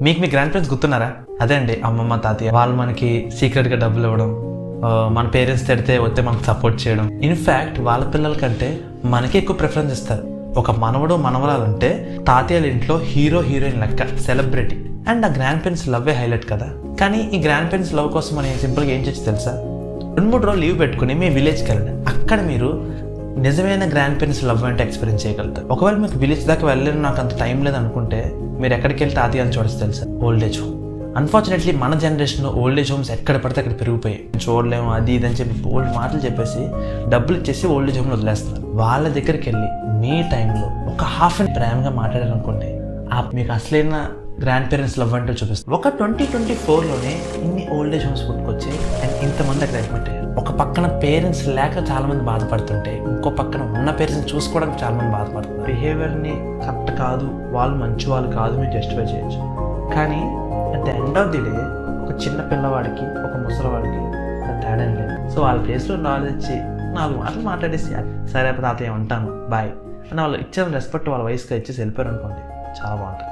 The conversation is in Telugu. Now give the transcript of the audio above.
మీకు మీ గ్రాండ్ పేరెంట్స్ గుర్తున్నారా? అదే అండి అమ్మమ్మ తాతయ్య. వాళ్ళు మనకి సీక్రెట్గా డబ్బులు ఇవ్వడం, మన పేరెంట్స్ తిడితే వస్తే మనకు సపోర్ట్ చేయడం. ఇన్ఫ్యాక్ట్ వాళ్ళ పిల్లల కంటే మనకి ఎక్కువ ప్రిఫరెన్స్ ఇస్తారు. ఒక మనవడు మనవరాలంటే తాతయ్యల ఇంట్లో హీరో హీరోయిన్ లెక్క, సెలబ్రిటీ. అండ్ ఆ గ్రాండ్ పేరెంట్స్ లవ్వే హైలైట్ కదా. కానీ ఈ గ్రాండ్ పేరెంట్స్ లవ్ కోసం మనం సింపుల్గా ఏం చేయొచ్చు తెలుసా? 2-3 రోజులు లీవ్ పెట్టుకుని మీ విలేజ్కి వెళ్ళండి. అక్కడ మీరు నిజమైన గ్రాండ్ పేరెంట్స్ లవ్ అంటే ఎక్స్పీరియన్స్ చేయగలుగుతారు. ఒకవేళ మీకు విలేజ్ దాకా వెళ్ళలేను, నాకు అంత టైం లేదనుకుంటే మీరు ఎక్కడికి వెళ్తే తాతయ్యని చూడొచ్చు తెలుసా? Old age home. అన్ఫార్చునేట్లీ మన జనరేషన్లో ఓల్డ్ ఏజ్ హోమ్స్ ఎక్కడ పడితే అక్కడ పెరిగిపోయాయి. చూడలేము అది ఇది అని చెప్పి ఓల్డ్ మాటలు చెప్పేసి డబ్బులు ఇచ్చేసి ఓల్డ్ ఏజ్ హోమ్లో వదిలేస్తున్నారు. వాళ్ళ దగ్గరికి వెళ్ళి మీ టైంలో ఒక హాఫ్ అన్ ప్రేమగా మాట్లాడారనుకోండి, మీకు అసలైన గ్రాండ్ పేరెంట్స్ లవ్ అంటే చూపిస్తుంది. ఒక 2024లోనే ఇన్ని ఓల్డ్ ఏజ్ హోమ్స్ పుట్టుకొచ్చి అండ్ ఇంతమంది అక్కడ అడ్మిట్ అయ్యారు. ఒక పక్కన పేరెంట్స్ లేక చాలా మంది బాధపడుతుంటే, ఇంకో పక్కన ఉన్న పేరెంట్స్ చూసుకోవడానికి చాలా మంది బాధపడుతున్నారు. బిహేవియర్ని కరెక్ట్ కాదు, వాళ్ళు మంచి వాళ్ళు కాదు మీరు జస్టిఫై చేయొచ్చు. కానీ at the end of the day ఒక చిన్న పిల్లవాడికి ఒక ముసలివాడికి తేడా లేదు. సో వాళ్ళ ప్లేస్లో నాలెడ్జ్ ఇచ్చి 4 మాటలు మాట్లాడేసి సరే తాతయ్య ఉంటాను బాయ్ అని వాళ్ళు ఇచ్చిన రెస్పెక్ట్ వాళ్ళ వయసుగా ఇచ్చేసి వెళ్ళిపోయారు అనుకోండి, చాలా బాగుంటుంది.